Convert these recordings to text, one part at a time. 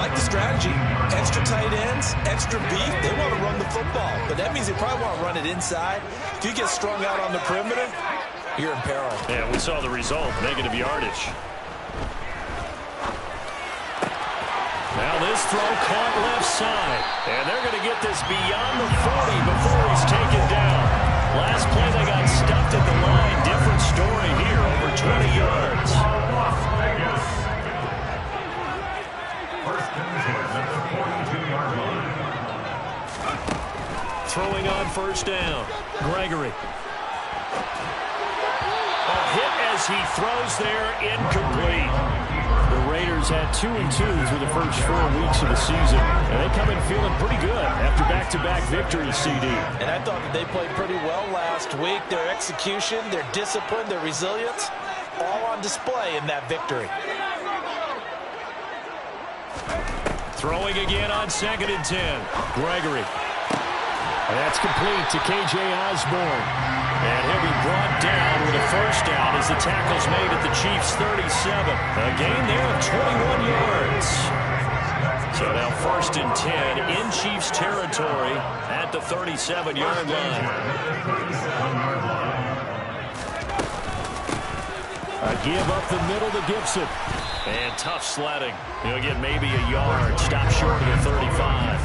like the strategy. Extra tight ends, extra beef. They want to run the football, but that means they probably want to run it inside. If you get strung out on the perimeter, you're in peril. Yeah, we saw the result, negative yardage. Now this throw caught left side, and they're going to get this beyond the 40 before he's taken down. Last play they got stuffed at the line. Different story here, over 20 yards. Throwing on first down. Gregory. A hit as he throws there, incomplete. The Raiders had 2-2 through the first 4 weeks of the season, and they come in feeling pretty good after back-to-back victories, CD. And I thought that they played pretty well last week. Their execution, their discipline, their resilience, all on display in that victory. Throwing again on 2nd and 10. Gregory. That's complete to K.J. Osborne. And he'll be brought down with a first down as the tackle's made at the Chiefs' 37. A gain there of 21 yards. So now 1st and 10 in Chiefs territory at the 37-yard line. A give up the middle to Gibson. And tough sledding. He'll get maybe a yard. Stop short of the 35.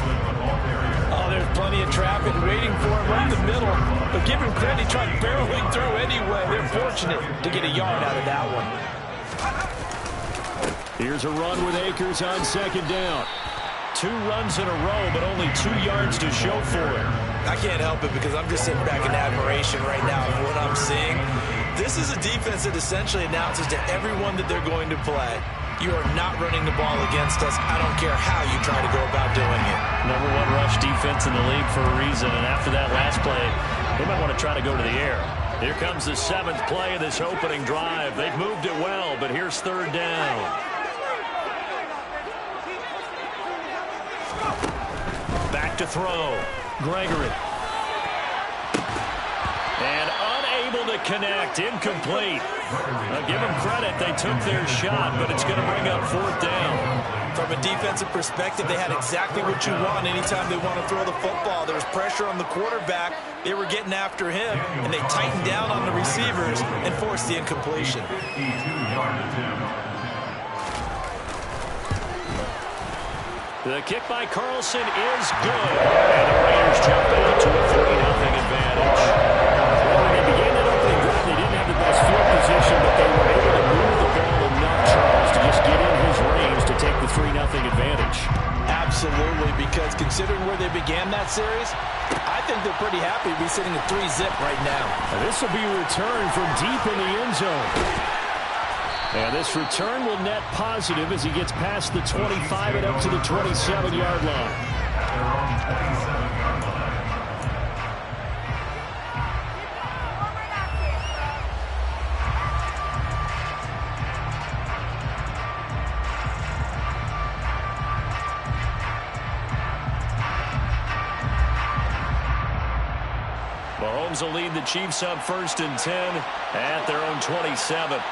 Oh, there's plenty of traffic waiting for him right in the middle. But give him credit, he tried barreling through anyway. They're fortunate to get a yard out of that one. Here's a run with Akers on 2nd down. 2 runs in a row, but only 2 yards to show for it. I can't help it because I'm just sitting back in admiration right now of what I'm seeing. This is a defense that essentially announces to everyone that they're going to play, you are not running the ball against us. I don't care how you try to go about doing it. #1 rush defense in the league for a reason, and after that last play, they might want to try to go to the air. Here comes the 7th play of this opening drive. They've moved it well, but here's 3rd down. Back to throw. Gregory. And unable to connect. Incomplete. Now give them credit. They took their shot, but it's going to bring up 4th down. From a defensive perspective, they had exactly what you want anytime they want to throw the football. There was pressure on the quarterback. They were getting after him, and they tightened down on the receivers and forced the incompletion. The kick by Carlson is good. And the Raiders jump out to a 3-0 advantage. When they began that opening drive, they didn't have the best field position, but they were able to move the ball enough, Charles, to just get in his range to take the 3-0 advantage. Absolutely, because considering where they began that series, I think they're pretty happy to be sitting at 3-zip right now. This will be a return from deep in the end zone. And this return will net positive as he gets past the 25 and up to the 27-yard line. Mahomes will lead the Chiefs up 1st and 10 at their own 27.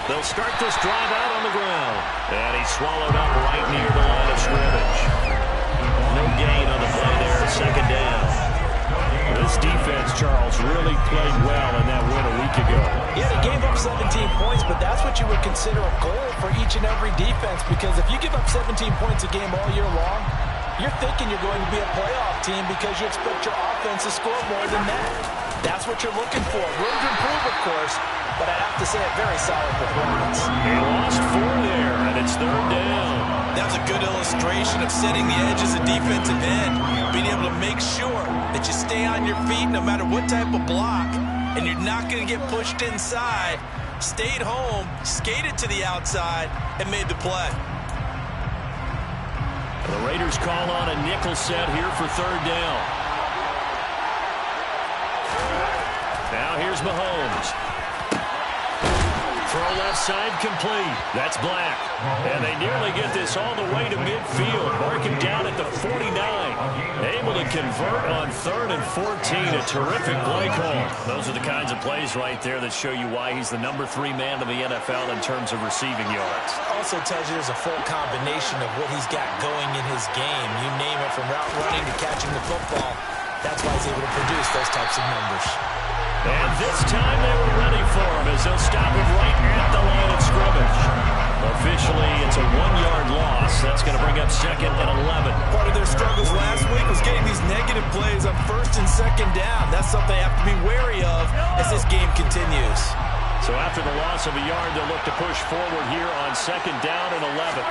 They'll start this drive out on the ground. And he's swallowed up right near the line of scrimmage. No gain on the play there, 2nd down. This defense, Charles, really played well in that win a week ago. Yeah, they gave up 17 points, but that's what you would consider a goal for each and every defense, because if you give up 17 points a game all year long, you're thinking you're going to be a playoff team because you expect your offense to score more than that. That's what you're looking for. Room to improve, of course, but I have to say a very solid performance. He lost 4 there, and it's 3rd down. That was a good illustration of setting the edge as a defensive end, being able to make sure that you stay on your feet no matter what type of block, and you're not going to get pushed inside. Stayed home, skated to the outside, and made the play. The Raiders call on a nickel set here for 3rd down. Now here's Mahomes. throw left side complete. That's Black. And they nearly get this all the way to midfield. Mark him down at the 49. Able to convert on 3rd and 14. A terrific play call. Those are the kinds of plays right there that show you why he's the #3 man in the NFL in terms of receiving yards. Also tells you there's a full combination of what he's got going in his game. You name it, from route running to catching the football. That's why he's able to produce those types of numbers. And this time they were ready for him as they'll stop him right at the line of scrimmage. Officially, it's a 1-yard loss. That's going to bring up 2nd and 11. Part of their struggles last week was getting these negative plays on 1st and 2nd down. That's something they have to be wary of as this game continues. So after the loss of a yard, they'll look to push forward here on 2nd down and 11.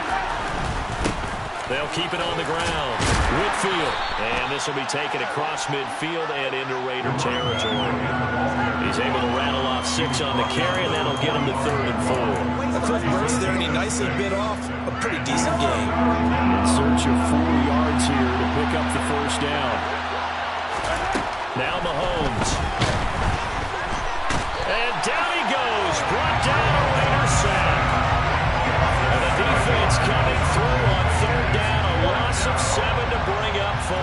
They'll keep it on the ground. Whitfield. And this will be taken across midfield and into Raider territory. He's able to rattle off 6 on the carry, and that'll get him to 3rd and 4. A quick burst there, and he nicely bit off a pretty decent game. In search of 4 yards here to pick up the 1st down. Now Mahomes. And down he goes. Brought down a Raider sack. And the defense coming through on 3rd down. A loss of 7 to bring up 4th.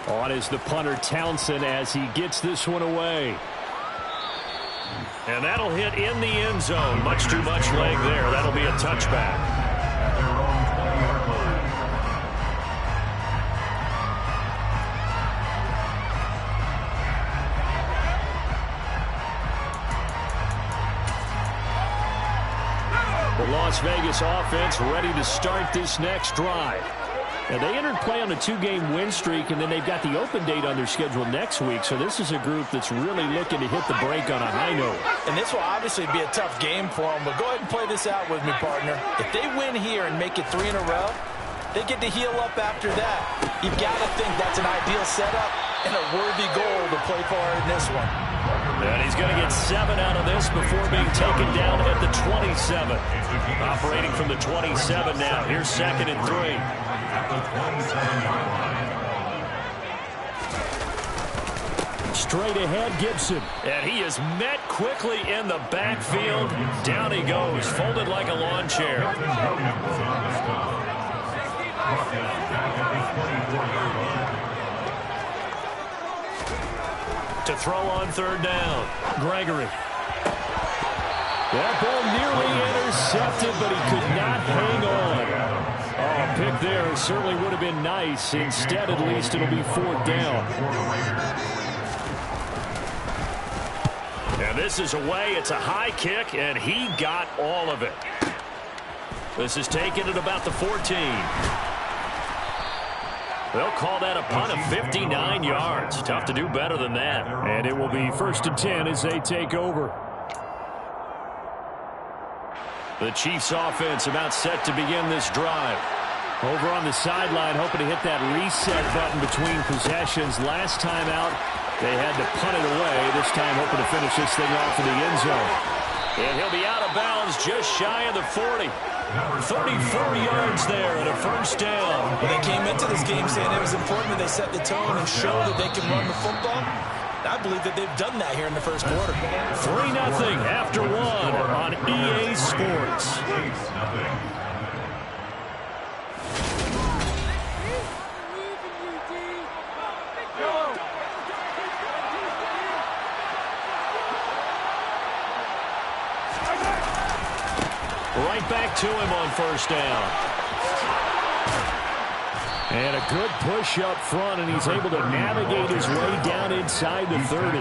On is the punter Townsend as he gets this one away. And that'll hit in the end zone. Much too much leg there. That'll be a touchback. The Las Vegas offense ready to start this next drive. Now, they entered play on a 2-game win streak, and then they've got the open date on their schedule next week. So this is a group that's really looking to hit the break on a high note. And this will obviously be a tough game for them, but go ahead and play this out with me, partner. If they win here and make it 3 in a row, they get to heal up after that. You've got to think that's an ideal setup and a worthy goal to play for in this one. And he's going to get 7 out of this before being taken down at the 27. Operating from the 27 now. Here's 2nd and 3. Straight ahead, Gibson. And he is met quickly in the backfield. Down he goes, folded like a lawn chair. To throw on 3rd down. Gregory. That ball nearly intercepted, but he could not hang on. Oh, pick there certainly would have been nice. Instead, at least, it'll be 4th down. And this is away. It's a high kick, and he got all of it. This is taken at about the 14. They'll call that a punt of 59 yards. Tough to do better than that. And it will be 1st and 10 as they take over. The Chiefs offense about set to begin this drive. Over on the sideline, hoping to hit that reset button between possessions. Last time out, they had to punt it away. This time hoping to finish this thing off in the end zone. And he'll be out of bounds just shy of the 40. 34 yards there and a 1st down. Well, they came into this game saying it was important that they set the tone and show that they can run the football. I believe that they've done that here in the 1st quarter. 3-0 after 1 on EA Sports. Right back to him on 1st down. And a good push up front, and he's able to navigate his way down inside the 30.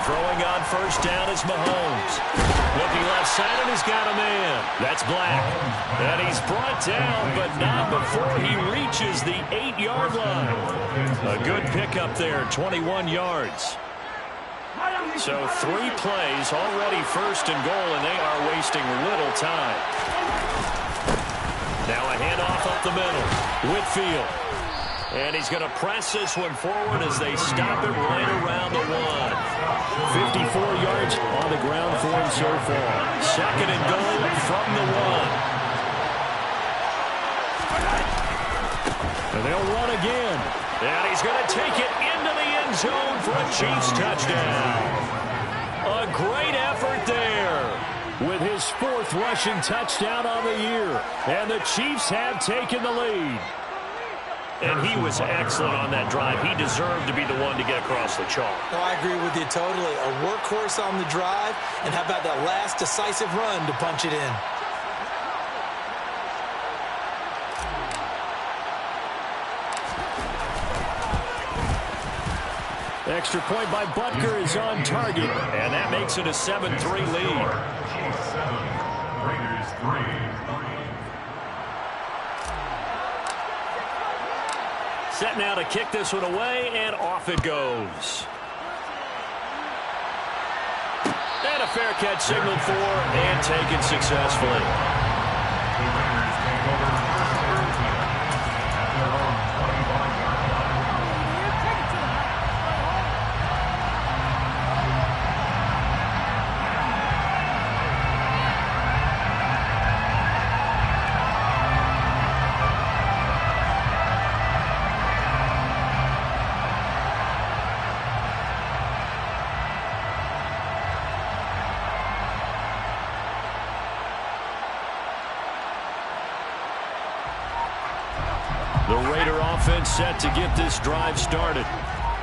Throwing on 1st down is Mahomes. Looking left side, and he's got a man. That's Black. And he's brought down, but not before he reaches the 8-yard line. A good pickup there, 21 yards. So 3 plays, already 1st and goal, and they are wasting little time. Now a handoff up the middle. Whitfield. And he's going to press this one forward as they stop it right around the 1. 54 yards on the ground for him so far. Second and goal from the 1. And they'll run again. And he's going to take it into the end zone for a Chiefs touchdown. A great effort there with his 4th rushing touchdown on the year. And the Chiefs have taken the lead. And he was excellent on that drive. He deserved to be the one to get across the chalk. Well, I agree with you totally. A workhorse on the drive, and how about that last decisive run to punch it in? Extra point by Butker is on target, and that makes it a 7-3 lead. Chiefs 7, Raiders 3. Set now to kick this one away, and off it goes. And a fair catch signaled for and taken successfully. The Raiders take over first and 10 at their own 25-yard line. The Raider offense set to get this drive started.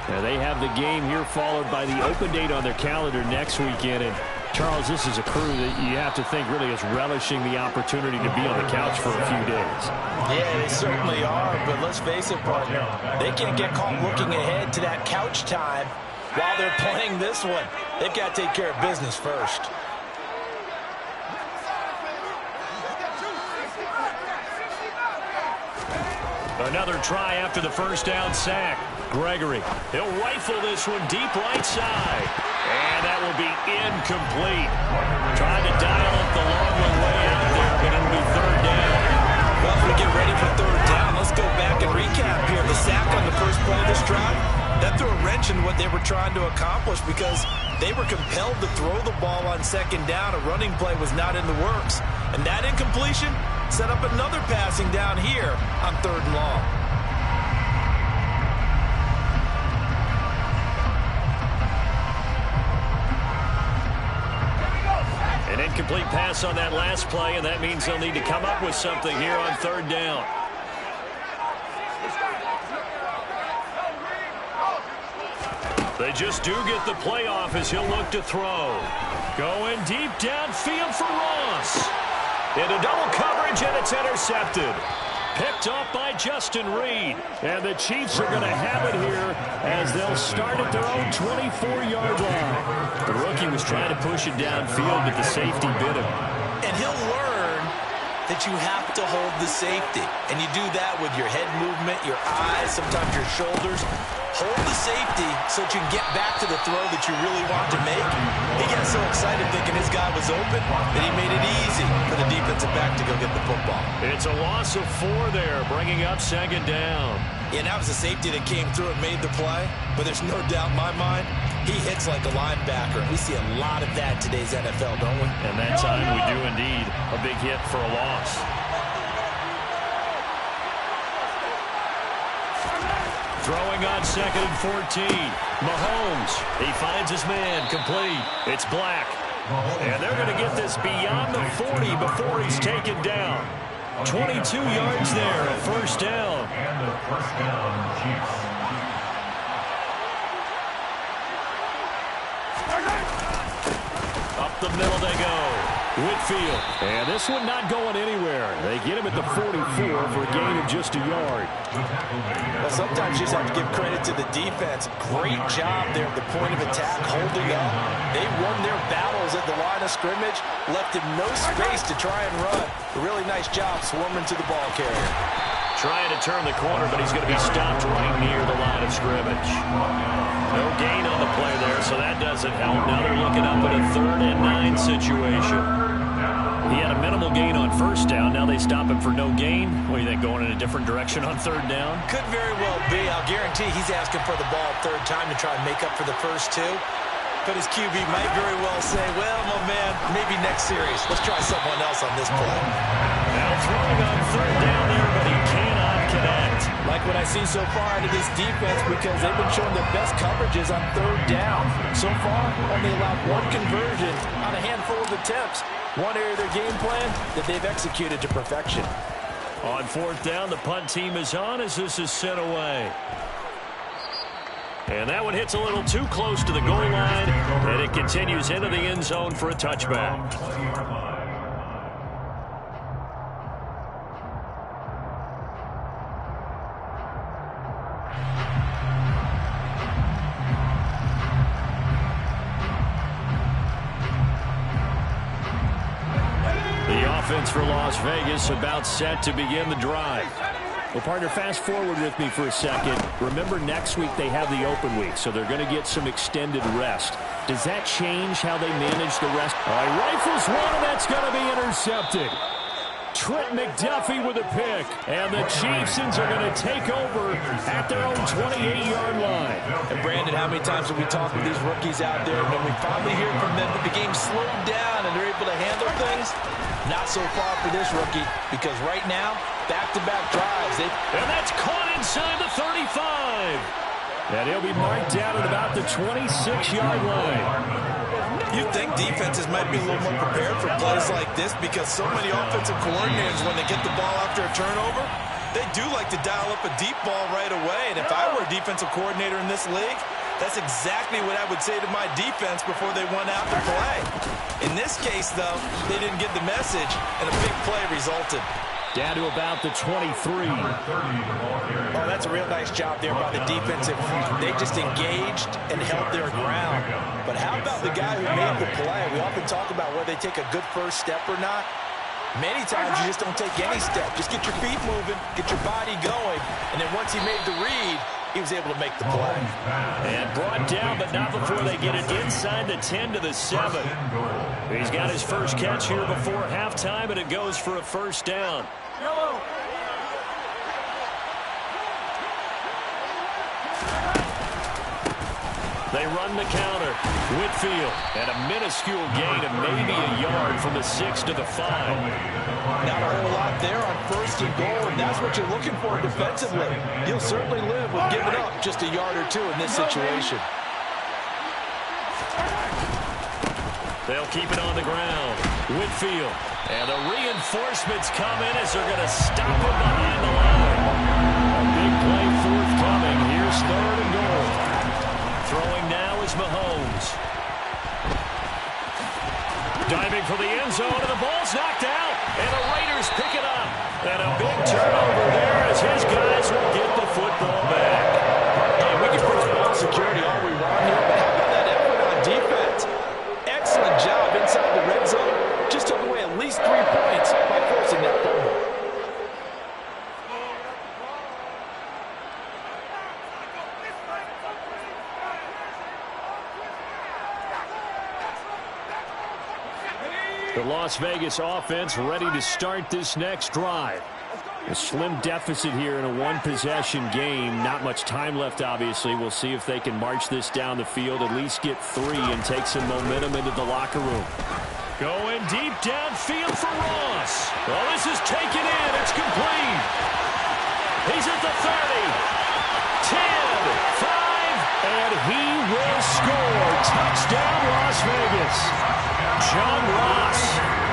Now they have the game here followed by the open date on their calendar next weekend. And Charles, this is a crew that you have to think really is relishing the opportunity to be on the couch for a few days. Yeah, they certainly are, but let's face it, partner, they can't get caught looking ahead to that couch time while they're playing this one. They've got to take care of business first. Another try after the first down sack. Gregory, he'll rifle this one deep right side. And that will be incomplete. Trying to dial up the long one way out there, but it'll be third down. Well, as we get ready for third down, let's go back and recap here. The sack on the first play of this drive, that threw a wrench in what they were trying to accomplish because they were compelled to throw the ball on second down. A running play was not in the works. And that incompletion set up another passing down here on third and long. An incomplete pass on that last play, and that means they'll need to come up with something here on third down. They just do get the play off as he'll look to throw. Going deep downfield for Ross. Into double coverage, and it's intercepted. Picked off by Justin Reed. And the Chiefs are going to have it here as they'll start at their own 24-yard line. The rookie was trying to push it downfield, but the safety bit him. And he'll learn that you have to hold the safety. And you do that with your head movement, your eyes, sometimes your shoulders. Hold the safety so that you can get back to the throw that you really want to make. He got so excited thinking his guy was open that he made it easy for the defensive back to go get the football. It's a loss of 4 there, bringing up second down. Yeah, that was the safety that came through and made the play. But there's no doubt in my mind, he hits like a linebacker. We see a lot of that in today's NFL, don't we? And that time we do indeed. A big hit for a loss. Throwing on second and 14. Mahomes, he finds his man, complete. It's Black. And they're going to get this beyond the 40 before he's taken down. 22 yards there, a first down. And the first down, Chiefs. Up the middle they go. Whitfield. And this one not going anywhere. They get him at the 44 for a gain of just a yard. Well, sometimes you just have to give credit to the defense. Great job there at the point of attack, holding up. They won their battles at the line of scrimmage, left him no space to try and run. A really nice job swarming to the ball carrier. Trying to turn the corner, but he's going to be stopped right near the line of scrimmage. No gain on the play there, so that doesn't help. Now they're looking up at a 3rd and 9 situation. He had a minimal gain on first down. Now they stop him for no gain. What do you think, going in a different direction on third down? Could very well be. I'll guarantee he's asking for the ball third time to try and make up for the first two. But his QB might very well say, well, my man, maybe next series. Let's try someone else on this play. Now throwing on third down there, but he cannot connect. Like what I see so far out of this defense, because they've been showing their best coverages on third down. So far, only allowed one conversion on a handful of attempts. One area of their game plan that they've executed to perfection. On fourth down, the punt team is on as this is sent away. And that one hits a little too close to the goal line, and it continues into the end zone for a touchback. The offense for Las Vegas about set to begin the drive. Well, partner, fast forward with me for a second. Remember, next week they have the open week, so they're going to get some extended rest. Does that change how they manage the rest? All right, rifles one, and that's going to be intercepted. Trent McDuffie with a pick, and the Chiefs are going to take over at their own 28-yard line. And Brandon, how many times have we talked with these rookies out there, and when we finally hear from them that the game slowed down and they're able to handle things? Not so far for this rookie, because right now, back-to-back drives. And that's caught inside the 35. And he'll be marked down at about the 26-yard line. You'd think defenses might be a little more prepared for plays like this, because so many offensive coordinators, when they get the ball after a turnover, they do like to dial up a deep ball right away. And if I were a defensive coordinator in this league, that's exactly what I would say to my defense before they went out to play. In this case, though, they didn't get the message, and a big play resulted. Down to about the 23. Oh, that's a real nice job there by the defensive. They just engaged and held their ground. But how about the guy who made the play? We often talk about whether they take a good first step or not. Many times you just don't take any step. Just get your feet moving, get your body going, and then once he made the read, he was able to make the play. And brought down, but not before they get it inside the 10 to the 7. He's got his first catch here before halftime, and it goes for a first down. They run the counter. Whitfield, and a minuscule gain of maybe a yard from the 6 to the 5. Not a whole lot there on first and goal, and that's what you're looking for defensively. You'll certainly live with giving up just a yard or two in this situation. They'll keep it on the ground. Whitfield, and the reinforcements come in as they're going to stop him behind the line. A big play forthcoming. Here's third and goal. Throwing now is Mahomes. Diving for the end zone, and the ball's knocked out. And the Raiders pick it up. And a big turnover there as his guys will get the football back. Hey, we can preach ball security all we want here, but how about that effort on defense? Excellent job inside the red zone. Just took away at least 3 points by forcing that fumble. The Las Vegas offense ready to start this next drive. A slim deficit here in a one-possession game. Not much time left, obviously. We'll see if they can march this down the field, at least get 3 and take some momentum into the locker room. Going deep downfield for Ross. Well, this is taken in. It's complete. He's at the 30. 10, 5, and he will score. Touchdown, Las Vegas. John Ross,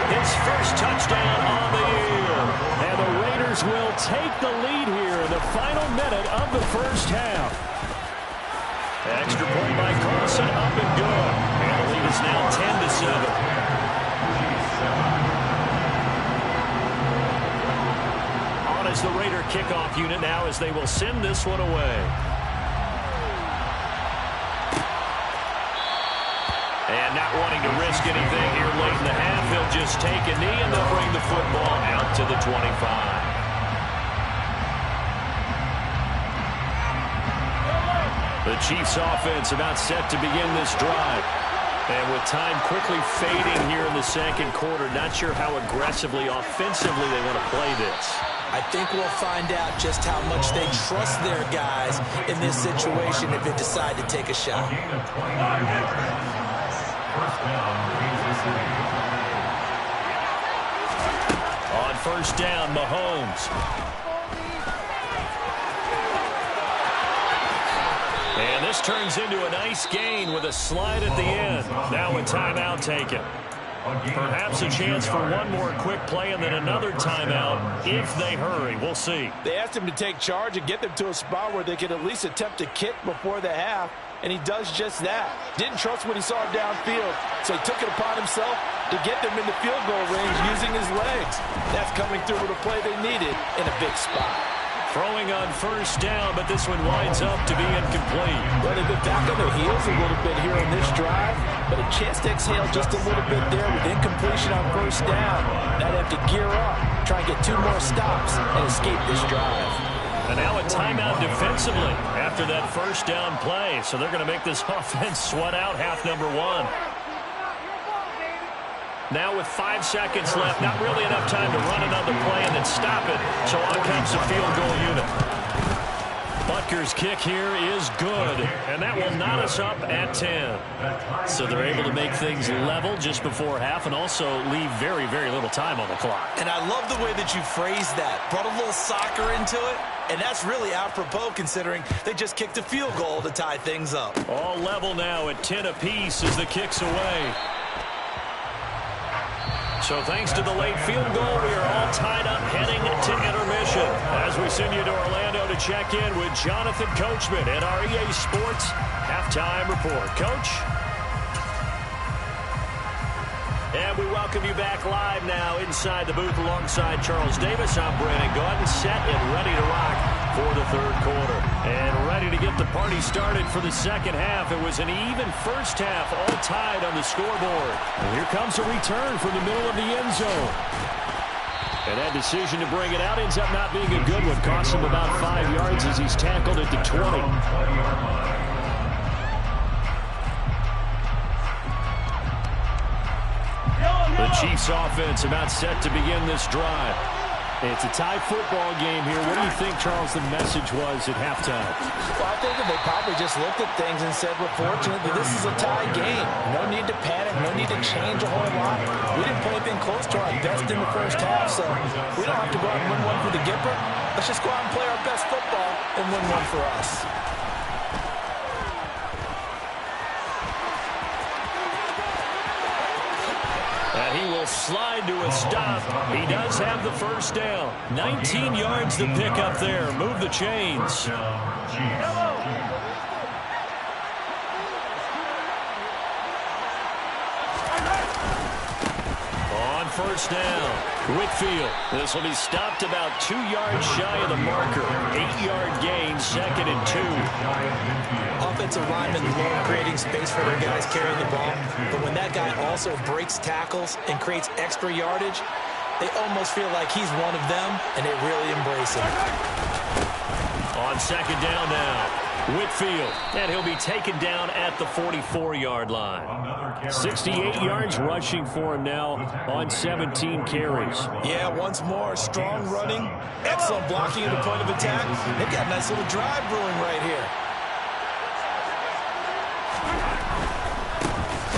his first touchdown on the year. And the Raiders will take the lead here in the final minute of the first half. Extra point by Carlson, up and good. And the lead is now 10 to 7. On as the Raider kickoff unit now as they will send this one away. And not wanting to risk anything here late in the half, he'll just take a knee and they'll bring the football out to the 25. The Chiefs offense about set to begin this drive. And with time quickly fading here in the second quarter, not sure how aggressively, offensively they want to play this. I think we'll find out just how much they trust their guys in this situation if they decide to take a shot. On first down, Mahomes. And this turns into a nice gain with a slide at the end. Now a timeout taken. Perhaps a chance for one more quick play and then another timeout if they hurry. We'll see. They asked him to take charge and get them to a spot where they could at least attempt a kick before the half, and he does just that. Didn't trust what he saw downfield, so he took it upon himself to get them into field goal range using his legs. That's coming through with a play they needed in a big spot. Throwing on first down, but this one winds up to be incomplete. Well, they've been back on their heels a little bit here on this drive, but a chance to exhale just a little bit there with incompletion on first down. Now they have to gear up, try and get 2 more stops, and escape this drive. And now a timeout defensively after that first down play. So they're going to make this offense sweat out half number 1. Now with 5 seconds left, not really enough time to run another play and then stop it. So on comes the field goal unit. Butker's kick here is good, and that will knot us up at 10. So they're able to make things level just before half and also leave very, very little time on the clock. And I love the way that you phrased that. Brought a little soccer into it, and that's really apropos considering they just kicked a field goal to tie things up. All level now at 10 apiece as the kick's away. So thanks to the late field goal, we are all tied up heading to intermission as we send you to Orlando to check in with Jonathan Coachman at our EA Sports Halftime Report. Coach? And we welcome you back live now inside the booth alongside Charles Davis. I'm Brandon Gaudin, set and ready to rock for the third quarter. And ready to get the party started for the second half. It was an even first half, all tied on the scoreboard. And here comes a return from the middle of the end zone. And that decision to bring it out ends up not being a good one. Costs him about 5 yards as he's tackled at the 20. The Chiefs offense about set to begin this drive. It's a tie football game here. What do you think, Charles, the message was at halftime? Well, I think that they probably just looked at things and said, we're fortunate that this is a tie game. No need to panic, no need to change a whole lot. We didn't play anything close to our best in the first half, so we don't have to go out and win one for the Gipper. Let's just go out and play our best football and win one for us. And he will slide to a stop. He does have the first down. 19 yards to pick up there. Move the chains. On first down, Whitfield. This will be stopped about 2 yards shy of the marker. 8-yard gain, 2nd and 2. Offensive linemen love creating space for their guys carrying the ball, but when that guy also breaks tackles and creates extra yardage, they almost feel like he's one of them, and they really embrace him. On second down now, Whitfield, and he'll be taken down at the 44-yard line. 68 yards rushing for him now on 17 carries. Yeah, once more, strong running, excellent blocking at the point of attack. They've got a nice little drive brewing right here.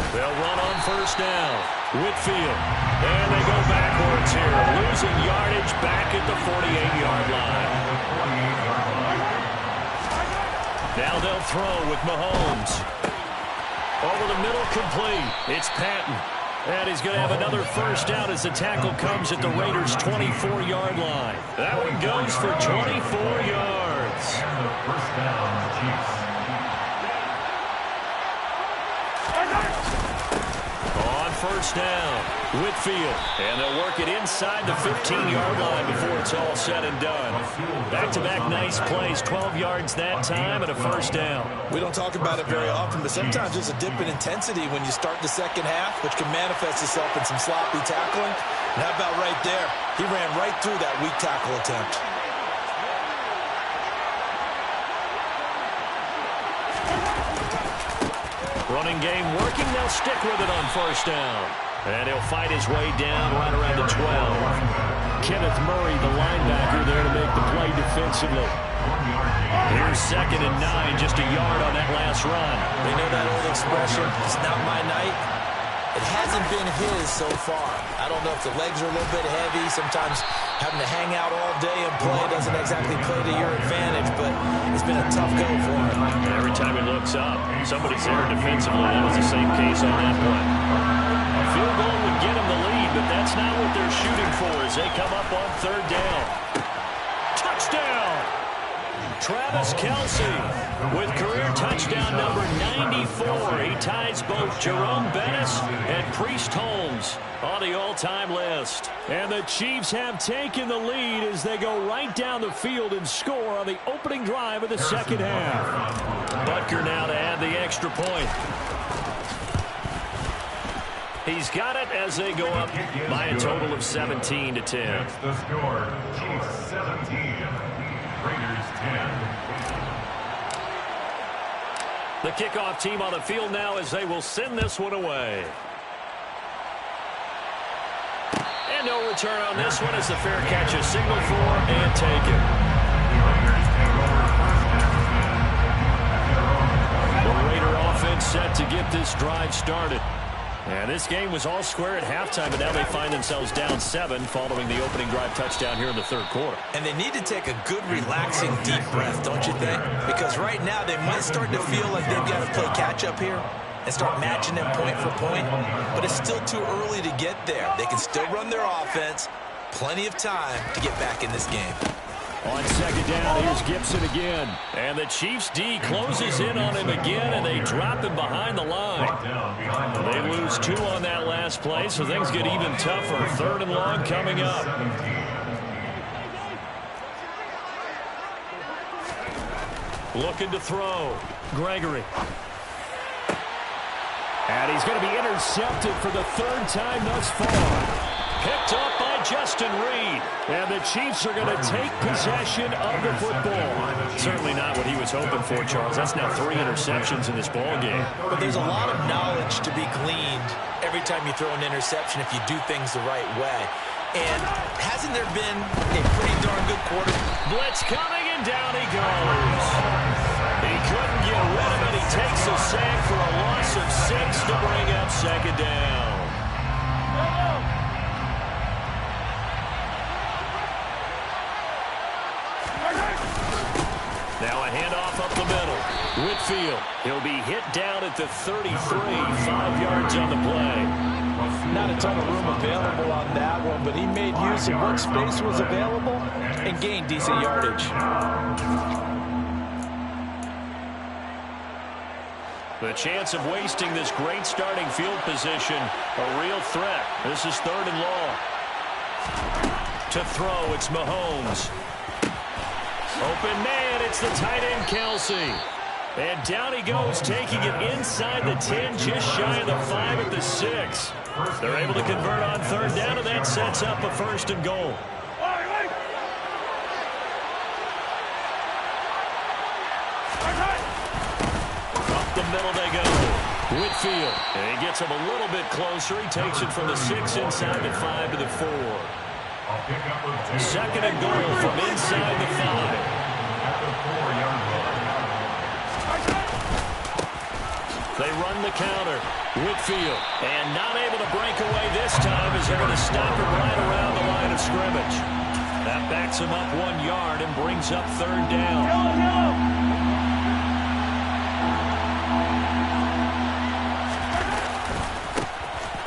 They'll run on first down. Whitfield, and they go backwards here, losing yardage back at the 48-yard line. Now they'll throw with Mahomes. Over the middle, complete. It's Patton. And he's going to have another first down as the tackle comes at the Raiders' 24-yard line. That one goes for 24 yards. And the first down, Chiefs. On first down, Whitfield. And they'll work it inside the 15-yard line before it's all said and done. Back-to-back nice plays, 12 yards that time and a first down. We don't talk about it very often, but sometimes there's a dip in intensity when you start the second half, which can manifest itself in some sloppy tackling. And how about right there? He ran right through that weak tackle attempt. Running game working. They'll stick with it on first down. And he'll fight his way down right around the 12. Kenneth Murray, the linebacker, there to make the play defensively. Here's 2nd and 9, just a yard on that last run. They know that old expression, it's not my night. It hasn't been his so far. I don't know if the legs are a little bit heavy. Sometimes having to hang out all day and play doesn't exactly play to your advantage, but it's been a tough go for him. Every time he looks up, somebody's there defensively. That was the same case on that play. A field goal would get him the lead, but that's not what they're shooting for as they come up on 3rd down. Touchdown! Travis Kelce with career touchdown number 94. He ties both Jerome Bettis and Priest Holmes on the all-time list. And the Chiefs have taken the lead as they go right down the field and score on the opening drive of the 2nd half. Butker now to add the extra point. He's got it as they go up by a total of 17-10. That's the score. Chiefs 17, Raiders 10. The kickoff team on the field now as they will send this one away. And no return on this one as the fair catch is signaled for and taken. The Raider offense set to get this drive started. And this game was all square at halftime, but now they find themselves down 7 following the opening drive touchdown here in the 3rd quarter. And they need to take a good, relaxing, deep breath, don't you think? Because right now they might start to feel like they've got to play catch-up here and start matching them point for point. But it's still too early to get there. They can still run their offense. Plenty of time to get back in this game. On 2nd down, here's Gibson again. And the Chiefs D closes in on him again, and they drop him behind the line. They lose 2 on that last play, so things get even tougher. 3rd and long coming up. Looking to throw. Gregory. And he's going to be intercepted for the 3rd time thus far. Picked up by Justin Reed. And the Chiefs are going to take possession of the football. Certainly not what he was hoping for, Charles. That's now 3 interceptions in this ball game. But there's a lot of knowledge to be gleaned every time you throw an interception if you do things the right way. And hasn't there been a pretty darn good quarter? Blitz coming, and down he goes. He couldn't get rid of it. He takes a sack for a loss of 6 to bring up 2nd down. Now a handoff up the middle. Whitfield. He'll be hit down at the 33. 5 yards on the play. Not a ton of room available on that one, but he made use of what space was available and gained decent yardage. The chance of wasting this great starting field position, a real threat. This is 3rd and long. To throw, it's Mahomes. Open man, it's the tight end Kelce. And down he goes, taking it inside the 10, just shy of the 5 at the 6. They're able to convert on 3rd down, and that sets up a 1st and goal. Up the middle they go. Whitfield. And he gets him a little bit closer. He takes it from the 6 inside the 5 to the 4. 2nd and goal from inside the 5. They run the counter. Whitfield. And not able to break away this time as they're going to stop him right around the line of scrimmage. That backs him up 1 yard and brings up 3rd down.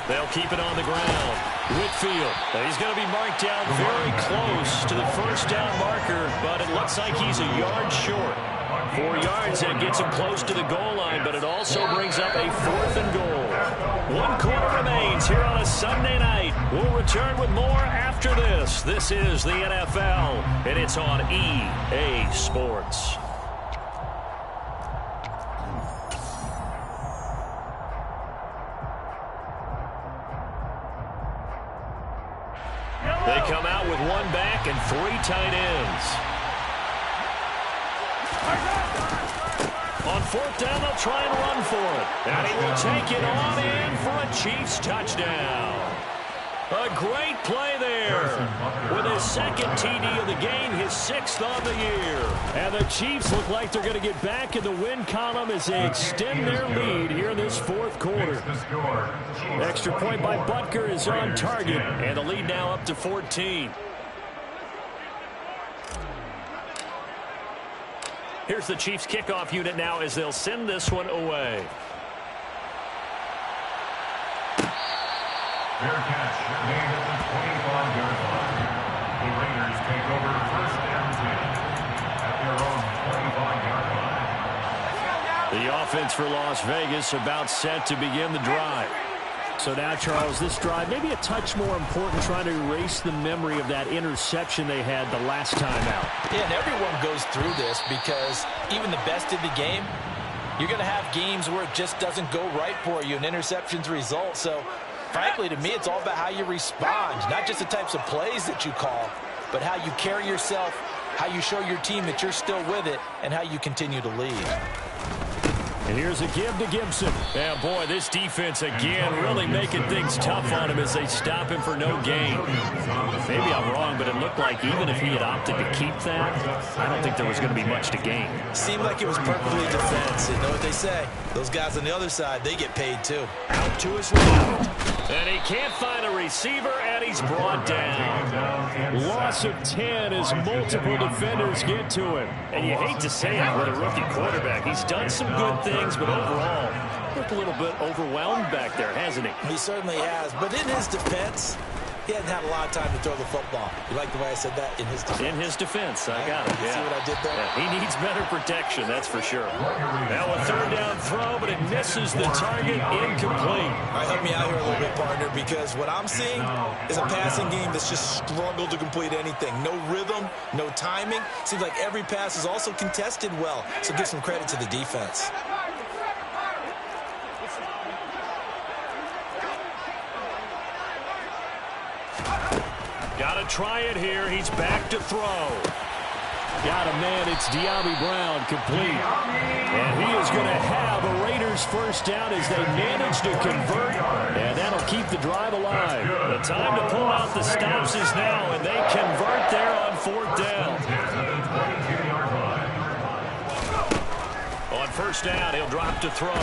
They'll keep it on the ground. Whitfield. He's going to be marked down very close to the 1st down marker, but it looks like he's a yard short. 4 yards, that gets him close to the goal line, but it also brings up a 4th and goal. 1 quarter remains here on a Sunday night. We'll return with more after this. This is the NFL, and it's on EA Sports. They come out with 1 back and 3 tight ends. On 4th down, they'll try and run for it. And he will take it on in for a Chiefs touchdown. A great play there. With his second TD of the game, his 6th on the year. And the Chiefs look like they're going to get back in the win column as they extend their lead here in this 4th quarter. Extra point by Butker is on target, and the lead now up to 14. Here's the Chiefs kickoff unit now as they'll send this one away. Fair catch, made at the 25-yard line. The Raiders take over 1st and 10 at their own 25-yard line. The offense for Las Vegas about set to begin the drive. So now, Charles, this drive maybe a touch more important, trying to erase the memory of that interception they had the last time out. Yeah, and everyone goes through this because even the best in the game, you're going to have games where it just doesn't go right for you, and interceptions result. So frankly, to me, it's all about how you respond, not just the types of plays that you call, but how you carry yourself, how you show your team that you're still with it, and how you continue to lead. And here's a give to Gibson. Yeah, boy, this defense again really making things tough on him as they stop him for no gain. Maybe I'm wrong, but it looked like even if he had opted to keep that, I don't think there was going to be much to gain. Seemed like it was perfectly defensive. You know what they say? Those guys on the other side, they get paid too. Out to his left. And he can't find a receiver, and he's brought down. Loss of 10 as multiple defenders get to him. And you hate to say it with a rookie quarterback. He's done some good things, but overall, looked a little bit overwhelmed back there, hasn't he? He certainly has. But in his defense, he hasn't had a lot of time to throw the football. You like the way I said that? In his defense. In his defense. I got it. You see what I did there? Yeah, he needs better protection, that's for sure. Now a 3rd down throw, but it misses the target. Incomplete. All right, help me out here a little bit, partner, because what I'm seeing is a passing game that's just struggled to complete anything. No rhythm, no timing. Seems like every pass is also contested well, so give some credit to the defense. Got to try it here. He's back to throw. Got a man. It's De'Ami Brown, complete. And he is going to have a Raiders 1st down as they manage to convert. And that'll keep the drive alive. The time to pull out the stops is now, and they convert there on 4th down. On 1st down, he'll drop to throw.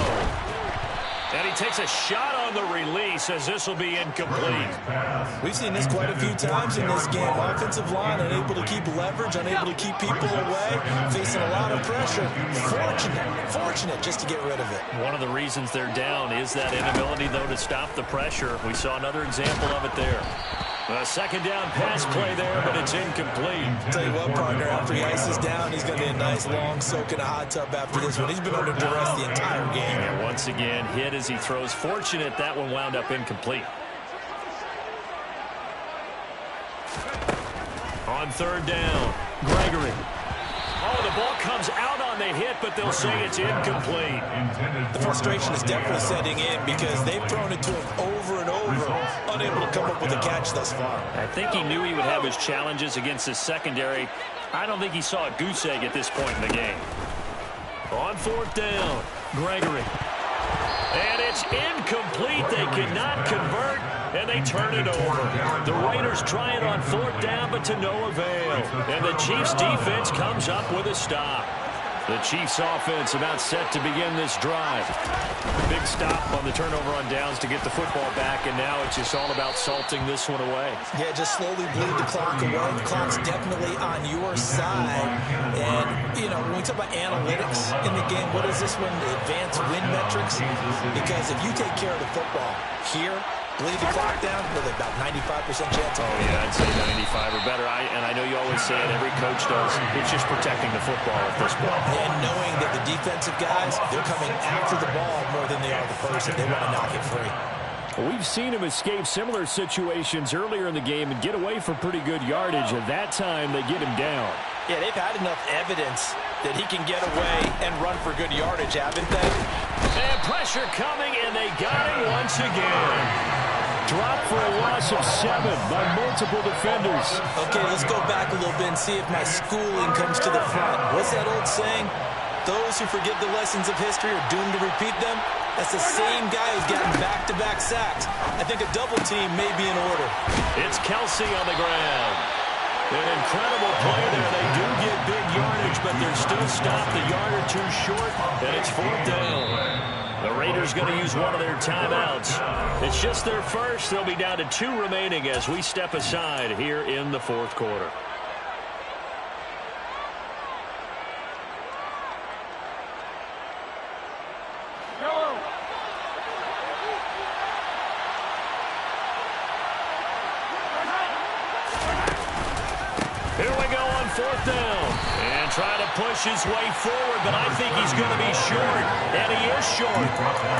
And he takes a shot on the release as this will be incomplete. We've seen this quite a few times in this game. Offensive line unable to keep leverage, unable to keep people away, facing a lot of pressure. Fortunate just to get rid of it. One of the reasons they're down is that inability, though, to stop the pressure. We saw another example of it there. A 2nd down pass play there, but it's incomplete. I'll tell you what, partner, after he ices down, he's going to be a nice long soak in a hot tub after this one. He's been under duress the entire game. And once again, hit as he throws. Fortunate that one wound up incomplete. On 3rd down, Gregory. Oh, the ball comes out on the hit, but they'll say it's incomplete. The frustration is definitely setting in because they've thrown it to him over and over, unable to come up with a catch thus far. I think he knew he would have his challenges against his secondary. I don't think he saw a goose egg at this point in the game. On 4th down, Gregory. And it's incomplete. They cannot convert, and they turn it over. The Raiders try it on 4th down, but to no avail. And the Chiefs' defense comes up with a stop. The Chiefs' offense about set to begin this drive. Big stop on the turnover on downs to get the football back, and now it's just all about salting this one away. Yeah, just slowly bleed the clock away. The clock's definitely on your side. And, you know, when we talk about analytics in the game, what is this one? The advanced win metrics? Because if you take care of the football here, bleed the clock down with about 95% chance. Oh, yeah, I'd say 95 or better. And I know you always say it, every coach does. It's just protecting the football at this point. And knowing that the defensive guys, they're coming after the ball more than they are the person. They want to knock it free. We've seen him escape similar situations earlier in the game and get away for pretty good yardage. At that time, they get him down. Yeah, they've had enough evidence that he can get away and run for good yardage, haven't they? And pressure coming, and they got him once again. Dropped for a loss of 7 by multiple defenders. Okay, let's go back a little bit and see if my schooling comes to the front. What's that old saying? Those who forget the lessons of history are doomed to repeat them. That's the same guy who's gotten back-to-back sacks. I think a double team may be in order. It's Kelsey on the ground. An incredible play there. They do get big yardage, but they're still stopped a yard or two short, and it's 4th down. The Raiders going to use one of their timeouts. It's just their first. They'll be down to 2 remaining as we step aside here in the 4th quarter. Here we go on 4th down. And trying to push his way forward, but I think he's going to be short. And he is short.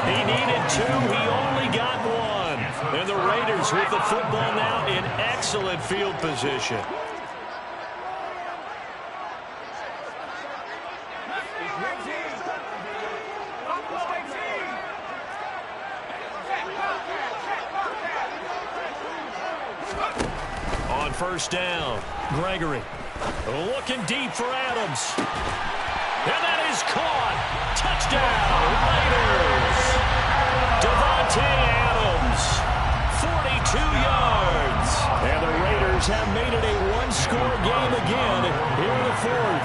He needed 2. He only got 1. And the Raiders with the football now in excellent field position. On 1st down, Gregory looking deep for Adams. And that is caught. Touchdown, Raiders. Devontae Adams, 42 yards. And the Raiders have made it a 1-score game again here in the 4th.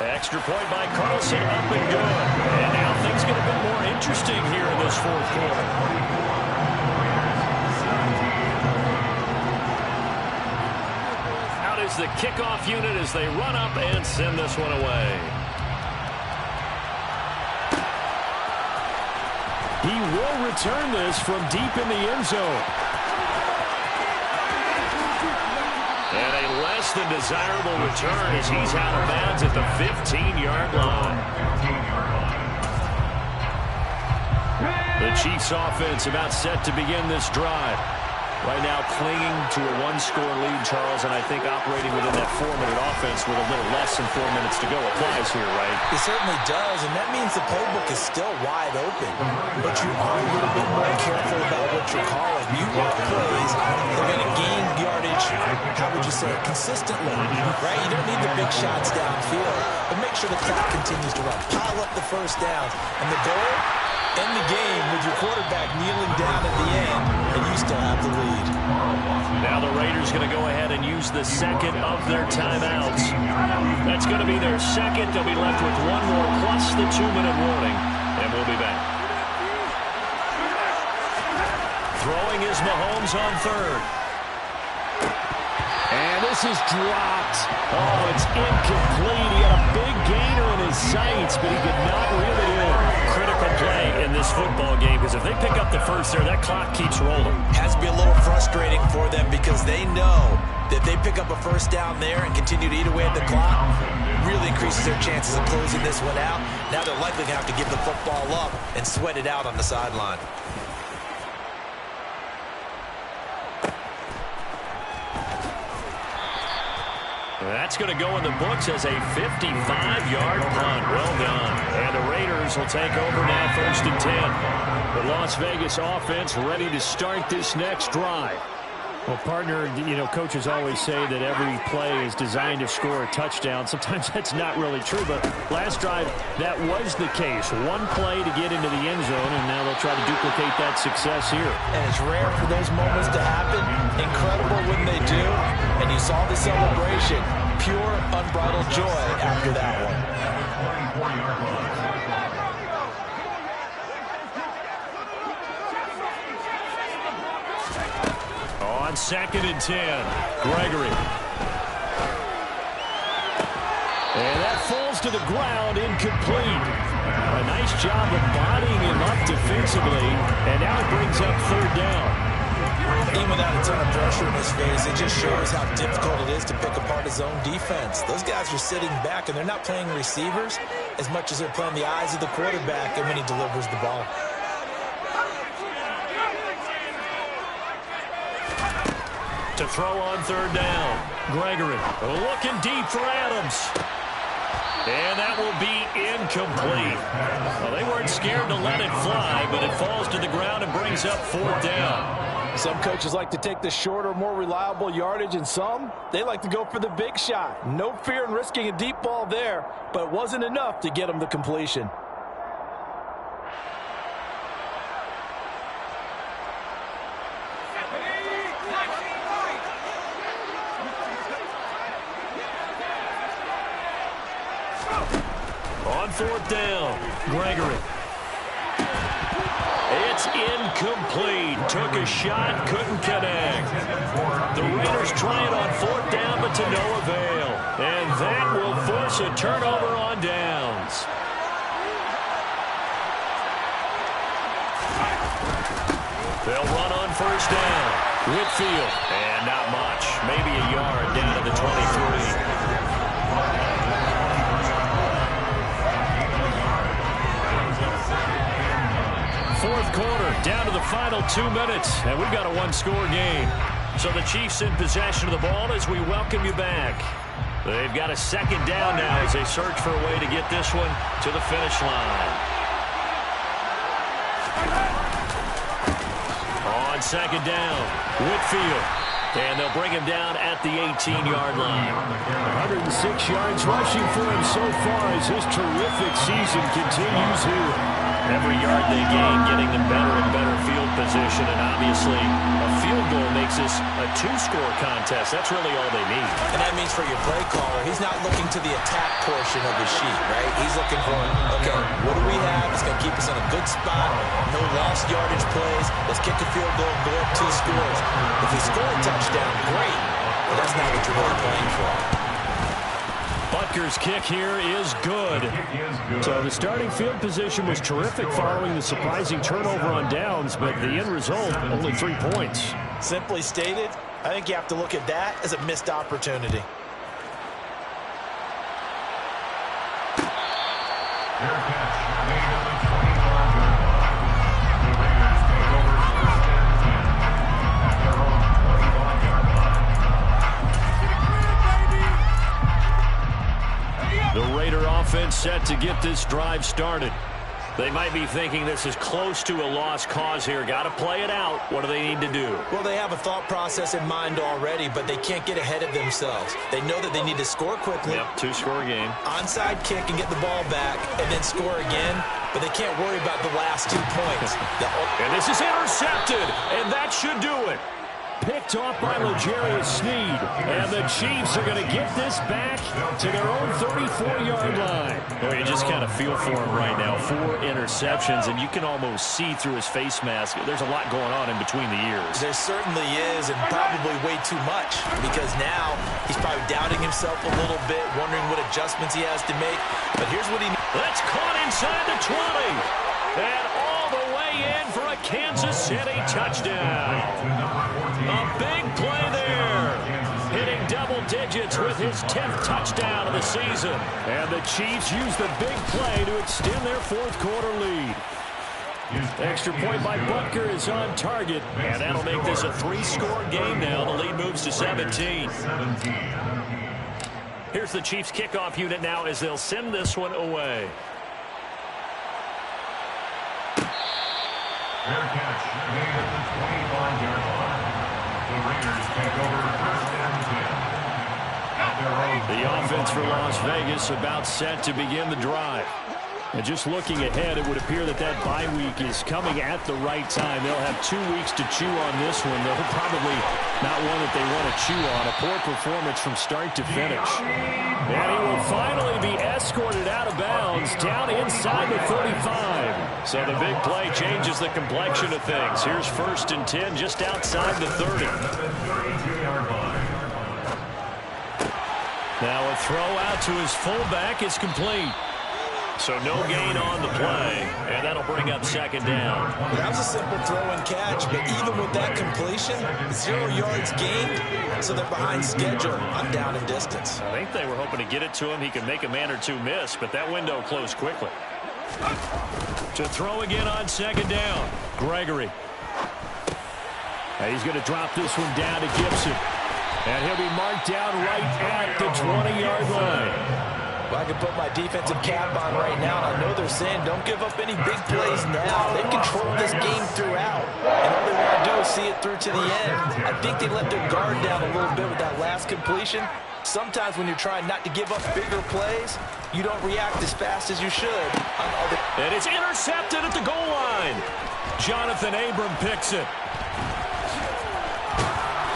Extra point by Carlson, up and good. And now things get a bit more interesting here in this 4th quarter. Is the kickoff unit as they run up and send this one away. He will return this from deep in the end zone. And a less than desirable return as he's out of bounds at the 15-yard line. The Chiefs offense about set to begin this drive. Right now clinging to a 1-score lead, Charles, and I think operating within that 4-minute offense with a little less than 4 minutes to go applies here, right? It certainly does, and that means the playbook is still wide open. But you are a little bit more careful about what you're calling. You want plays that are going to gain yardage, how would you say it, consistently, right? You don't need the big shots downfield, but make sure the clock continues to run. Pile up the 1st down, and the goal, end the game with your quarterback kneeling down at the end, and you still have the lead. Now the Raiders going to go ahead and use the second of their timeouts. That's going to be their second. They'll be left with 1 more plus the 2-minute warning, and we'll be back. Throwing is Mahomes on 3rd. And this is dropped. Oh, it's incomplete. He had a big gainer in his sights, but he could not reel it in. Critical play in this football game, because if they pick up the first there, that clock keeps rolling. Has to be a little frustrating for them because they know that they pick up a 1st down there and continue to eat away at the clock, really increases their chances of closing this one out. Now they're likely going to have to give the football up and sweat it out on the sideline. That's going to go in the books as a 55-yard punt. Well done. And the Raiders will take over now 1st and 10. The Las Vegas offense ready to start this next drive. Well, partner, you know, coaches always say that every play is designed to score a touchdown. Sometimes that's not really true, but last drive, that was the case. 1 play to get into the end zone, and now they'll try to duplicate that success here. And it's rare for those moments to happen. Incredible when they do. And you saw the celebration. Pure, unbridled joy after that one. On 2nd and 10, Gregory. And that falls to the ground, incomplete. A nice job of bodying him up defensively, and now it brings up 3rd down. Even without a ton of pressure in his face, it just shows how difficult it is to pick apart his own defense. Those guys are sitting back, and they're not playing receivers as much as they're playing the eyes of the quarterback and when he delivers the ball. To throw on 3rd down, Gregory looking deep for Adams. And that will be incomplete. Well, they weren't scared to let it fly, but it falls to the ground and brings up 4th down. Some coaches like to take the shorter, more reliable yardage, and some, they like to go for the big shot. No fear in risking a deep ball there, but it wasn't enough to get them the completion. On fourth down, Gregory. It's incomplete. Took a shot, couldn't connect. The Raiders try it on fourth down, but to no avail. And that will force a turnover on downs. They'll run on first down. Whitfield. And not much. Maybe a yard down to the 23. Fourth quarter, down to the final 2 minutes, and we've got a one-score game. So the Chiefs in possession of the ball as we welcome you back. They've got a second down now as they search for a way to get this one to the finish line. On second down, Whitfield. And they'll bring him down at the 18-yard line. 106 yards rushing for him so far as his terrific season continues here. Every yard they gain, getting them better and better field position. And obviously, a field goal makes this a two-score contest. That's really all they need. And that means for your play caller, he's not looking to the attack portion of the sheet, right? He's looking for, okay, what do we have? It's going to keep us in a good spot. No lost yardage plays. Let's kick a field goal and go up 2 scores. If we score a touchdown, great. But that's not what you're really playing for. Butker's kick here is good. So the starting field position was terrific following the surprising turnover on downs, but the end result, only 3 points. Simply stated, I think you have to look at that as a missed opportunity. Fair catch made at the 25-yard line. The Raiders take over first and 10 at their own 25-yard line. The Raider offense set to get this drive started. They might be thinking this is close to a lost cause here. Got to play it out. What do they need to do? Well, they have a thought process in mind already, but they can't get ahead of themselves. They know that they need to score quickly. Yep, two-score game. Onside kick and get the ball back and then score again, but they can't worry about the last 2 points. And this is intercepted, and that should do it. Picked off by L'Jarius Sneed, and the Chiefs are going to get this back to their own 34-yard line. Well, you just kind of feel for him right now. 4 interceptions, and you can almost see through his face mask. There's a lot going on in between the ears. There certainly is, and probably way too much, because now he's probably doubting himself a little bit, wondering what adjustments he has to make. But here's what he needs. That's caught inside the 20. And all the way in for a Kansas City touchdown. A big play there. Hitting double digits with his 10th touchdown of the season. And the Chiefs use the big play to extend their fourth quarter lead. Extra point by Butker is on target. And that'll make this a 3-score game now. The lead moves to 17. Here's the Chiefs kickoff unit now as they'll send this one away. Fair catch made at the 25-yard line. The Raiders take over first and 10 at their own. The offense for Las Vegas about set to begin the drive. And just looking ahead, it would appear that that bye week is coming at the right time. They'll have 2 weeks to chew on this one, though probably not one that they want to chew on. A poor performance from start to finish. And he will finally be escorted out of bounds down inside the 35. So the big play changes the complexion of things. Here's first and 10 just outside the 30. Now a throw out to his fullback is complete. So no gain on the play, and that'll bring up second down. That was a simple throw and catch, but even with that completion, 0 yards gained, so they're behind schedule on down and distance. I think they were hoping to get it to him. He could make a man or two miss, but that window closed quickly. To throw again on second down, Gregory. And he's going to drop this one down to Gibson. And he'll be marked down right at the 20-yard line. Well, I can put my defensive cap on right now, and I know they're saying don't give up any big plays now. They've controlled this game throughout, and all they want to do is see it through to the end. I think they let their guard down a little bit with that last completion. Sometimes when you're trying not to give up bigger plays, you don't react as fast as you should. And it's intercepted at the goal line. Jonathan Abram picks it.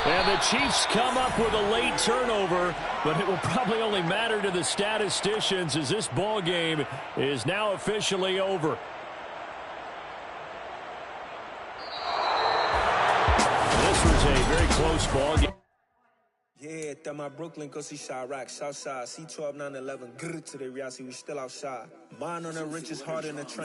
And the Chiefs come up with a late turnover, but it will probably only matter to the statisticians as this ball game is now officially over. This was a very close ball game. Yeah, that my Brooklyn go see Chirac, Southside, C12 911, grrr to the reality, we still outside. Mine on the richest heart in the train.